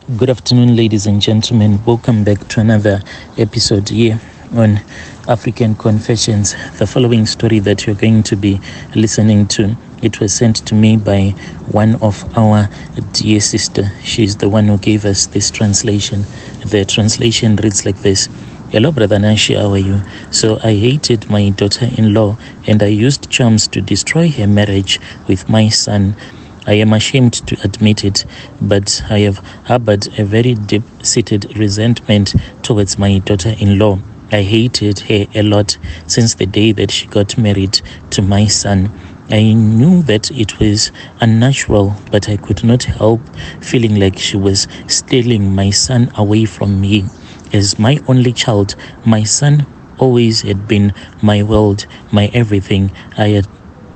Good afternoon, ladies and gentlemen. Welcome back to another episode here on African Confessions. The following story that you're going to be listening to, it was sent to me by one of our dear sister. She's the one who gave us this translation. The translation reads like this. Hello, Brother Nashi, how are you? So I hated my daughter-in-law and I used charms to destroy her marriage with my son. I am ashamed to admit it, but I have harbored a very deep-seated resentment towards my daughter-in-law. I hated her a lot since the day that she got married to my son. I knew that it was unnatural, but I could not help feeling like she was stealing my son away from me. As my only child, my son always had been my world, my everything. I had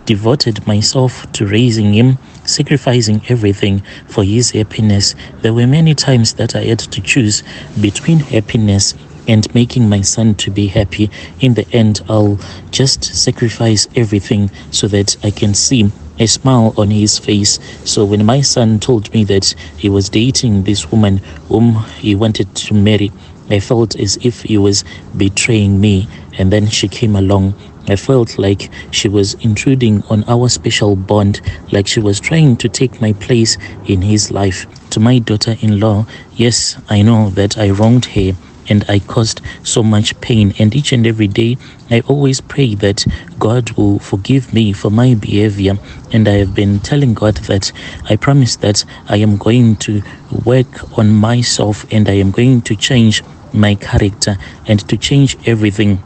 devoted myself to raising him, sacrificing everything for his happiness. There were many times that I had to choose between happiness and making my son to be happy. In the end, I'll just sacrifice everything so that I can see a smile on his face. So when my son told me that he was dating this woman whom he wanted to marry, I felt as if he was betraying me. And then she came along. I felt like she was intruding on our special bond, like she was trying to take my place in his life. To my daughter-in-law, yes, I know that I wronged her and I caused so much pain. And each and every day, I always pray that God will forgive me for my behavior. And I have been telling God that I promise that I am going to work on myself and I am going to change my character and to change everything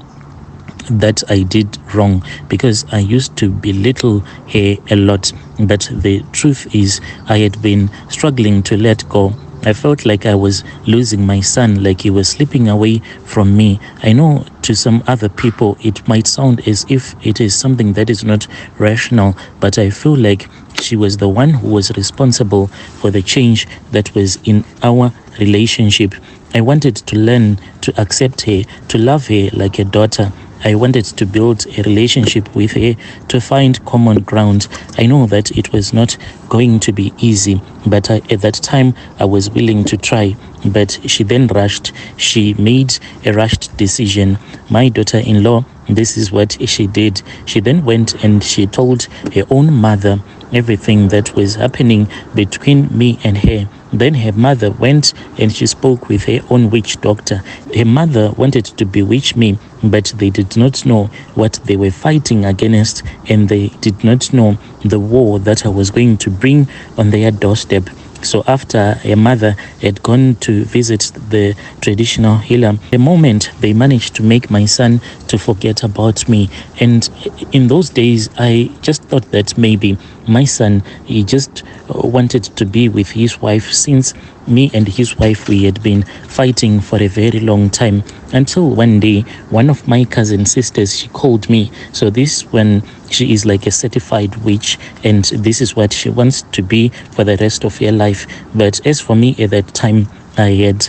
that I did wrong, because I used to belittle her a lot. But the truth is, I had been struggling to let go. I felt like I was losing my son, like he was slipping away from me. I know to some other people it might sound as if it is something that is not rational, but I feel like she was the one who was responsible for the change that was in our relationship. I wanted to learn to accept her, to love her like a daughter. I wanted to build a relationship with her, to find common ground. I know that it was not going to be easy, but at that time I was willing to try. But she then rushed. She made a rushed decision. My daughter-in-law, this is what she did. She then went and she told her own mother everything that was happening between me and her. Then her mother went and she spoke with her own witch doctor. Her mother wanted to bewitch me, but they did not know what they were fighting against, and they did not know the war that I was going to bring on their doorstep. So after her mother had gone to visit the traditional healer, the moment they managed to make my son to forget about me. And in those days, I just thought that maybe my son, he just wanted to be with his wife, since me and his wife, we had been fighting for a very long time, until one day one of my cousin sisters, she called me. So this, when she is like a certified witch, and this is what she wants to be for the rest of her life. But as for me, at that time, I had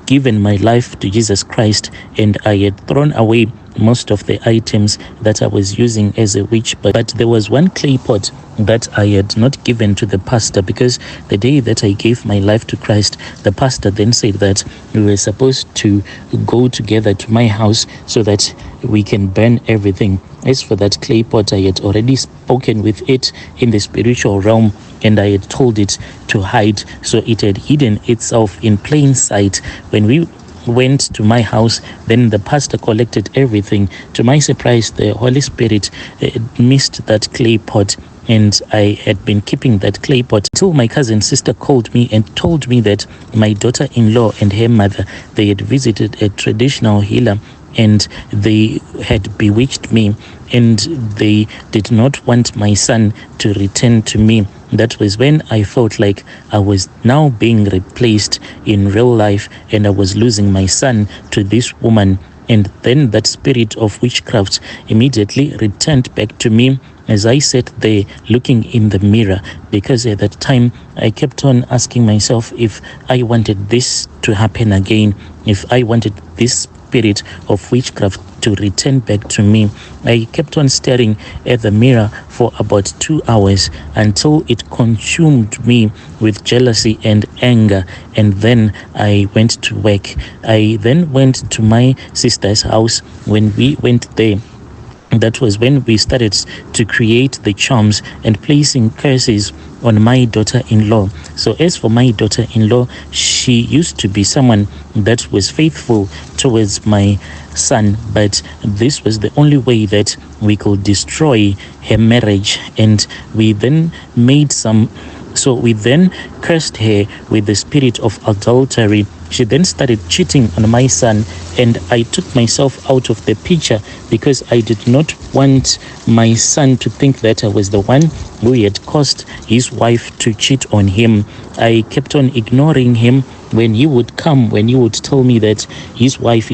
given my life to Jesus Christ, and I had thrown away most of the items that I was using as a witch. But there was one clay pot that I had not given to the pastor, because the day that I gave my life to Christ, the pastor then said that we were supposed to go together to my house so that we can burn everything. As for that clay pot, I had already spoken with it in the spiritual realm, and I had told it to hide. So it had hidden itself in plain sight. When we went to my house, then the pastor collected everything. To my surprise, the Holy Spirit missed that clay pot, and I had been keeping that clay pot until my cousin sister called me and told me that my daughter-in-law and her mother, they had visited a traditional healer and they had bewitched me, and they did not want my son to return to me. That was when I felt like I was now being replaced in real life, and I was losing my son to this woman. And then that spirit of witchcraft immediately returned back to me as I sat there looking in the mirror, because at that time I kept on asking myself if I wanted this to happen again, if I wanted this spirit of witchcraft to return back to me. I kept on staring at the mirror for about 2 hours until it consumed me with jealousy and anger, and then I went to work. I then went to my sister's house. When we went there, that was when we started to create the charms and placing curses on my daughter-in-law. So as for my daughter-in-law, she used to be someone that was faithful towards my son, but this was the only way that we could destroy her marriage. And we then we then cursed her with the spirit of adultery. She then started cheating on my son, and I took myself out of the picture because I did not want my son to think that I was the one who had caused his wife to cheat on him. I kept on ignoring him. When he would tell me that he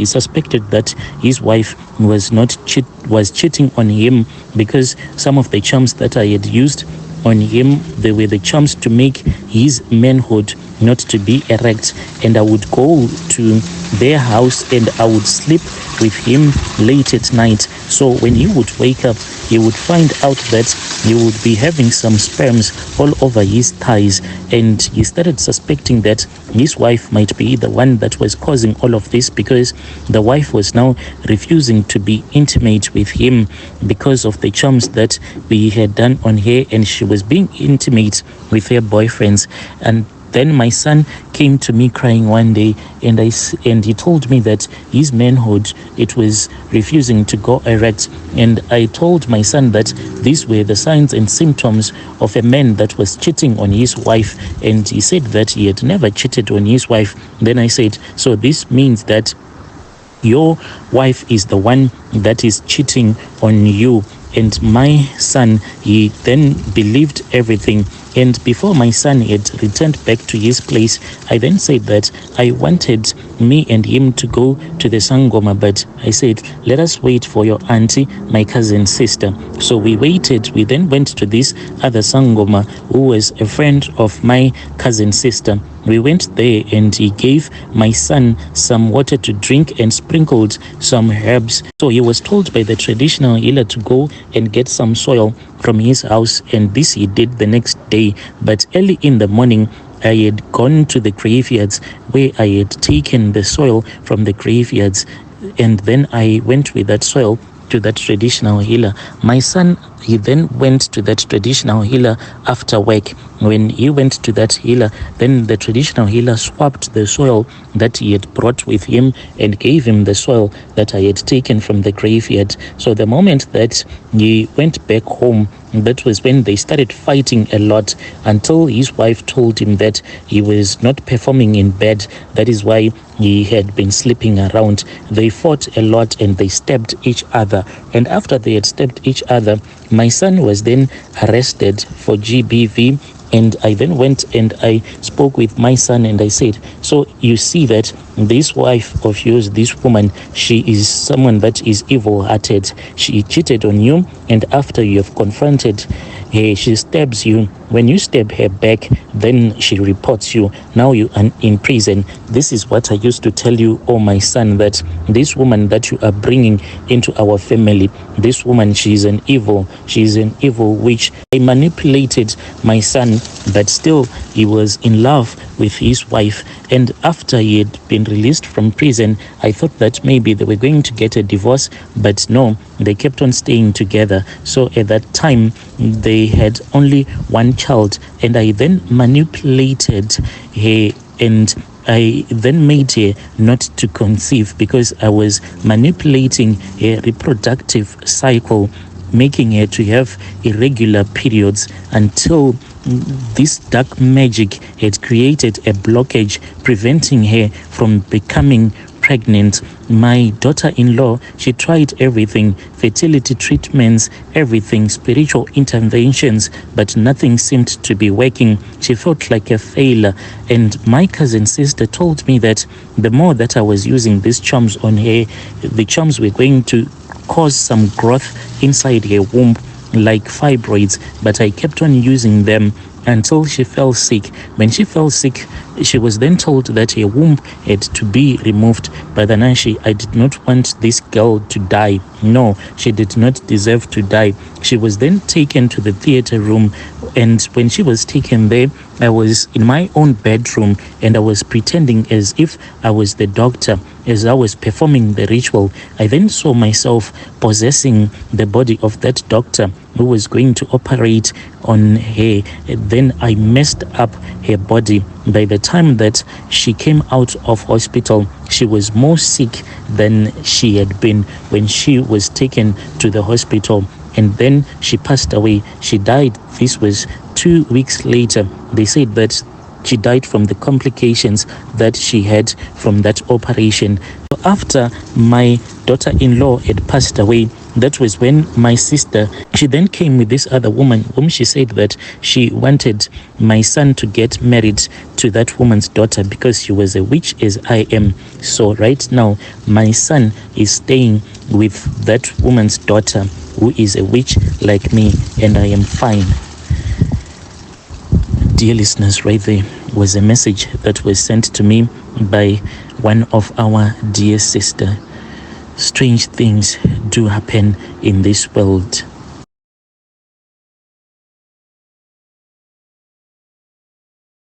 suspected that his wife was cheating on him, because some of the charms that I had used on him, they were the charms to make his manhood not to be erect. And I would go to their house and I would sleep with him late at night. So when he would wake up, he would find out that he would be having some sperms all over his thighs, and he started suspecting that his wife might be the one that was causing all of this, because the wife was now refusing to be intimate with him because of the charms that we had done on her, and she was being intimate with her boyfriends. And then my son came to me crying one day, and he told me that his manhood, it was refusing to go erect. And I told my son that these were the signs and symptoms of a man that was cheating on his wife, and he said that he had never cheated on his wife. Then I said, so this means that your wife is the one that is cheating on you. And my son, he then believed everything. And before my son had returned back to his place, I then said that I wanted me and him to go to the Sangoma, but I said, let us wait for your auntie, my cousin's sister. So we waited. We then went to this other Sangoma, who was a friend of my cousin's sister. We went there, and he gave my son some water to drink and sprinkled some herbs. So he was told by the traditional healer to go and get some soil from his house, and this he did the next day. But early in the morning, I had gone to the graveyards where I had taken the soil from the graveyards, and then I went with that soil to that traditional healer. My son, he then went to that traditional healer after work. When he went to that healer, then the traditional healer swapped the soil that he had brought with him and gave him the soil that I had taken from the graveyard. So the moment that he went back home, that was when they started fighting a lot, until his wife told him that he was not performing in bed. That is why he had been sleeping around. They fought a lot and they stabbed each other. And after they had stabbed each other, my son was then arrested for GBV. And I then went and I spoke with my son, and I said, so you see that this wife of yours, this woman, she is someone that is evil-hearted. She cheated on you, and after you have confronted her, she stabs you. When you stab her back, then she reports you. Now you are in prison. This is what I used to tell you, oh my son, that this woman that you are bringing into our family, this woman, she is an evil witch. I manipulated my son, but still he was in love with his wife. And after he had been released from prison, I thought that maybe they were going to get a divorce, but no, they kept on staying together. So at that time, they had only one child, and I then manipulated her, and I then made her not to conceive, because I was manipulating her reproductive cycle, making her to have irregular periods, until this dark magic had created a blockage preventing her from becoming pregnant. My daughter-in-law, she tried everything, fertility treatments, everything, spiritual interventions, but nothing seemed to be working. She felt like a failure. And my cousin sister told me that the more that I was using these charms on her, the charms were going to cause some growth inside her womb, like fibroids, but I kept on using them until she fell sick. When she fell sick, She was then told that her womb had to be removed. But Anashi, I did not want this girl to die. No, she did not deserve to die. She was then taken to the theater room, and when she was taken there, I was in my own bedroom and I was pretending as if I was the doctor. As I was performing the ritual, I then saw myself possessing the body of that doctor who was going to operate on her. Then I messed up her body. By the time that she came out of hospital, she was more sick than she had been when she was taken to the hospital. And then she passed away. She died. This was 2 weeks later. They said that she died from the complications that she had from that operation. After my daughter-in-law had passed away, that was when my sister, she then came with this other woman whom she said that she wanted my son to get married to that woman's daughter because she was a witch as I am. So right now, my son is staying with that woman's daughter who is a witch like me, and I am fine. Dear listeners, right there was a message that was sent to me by one of our dear sister. Strange things do happen in this world.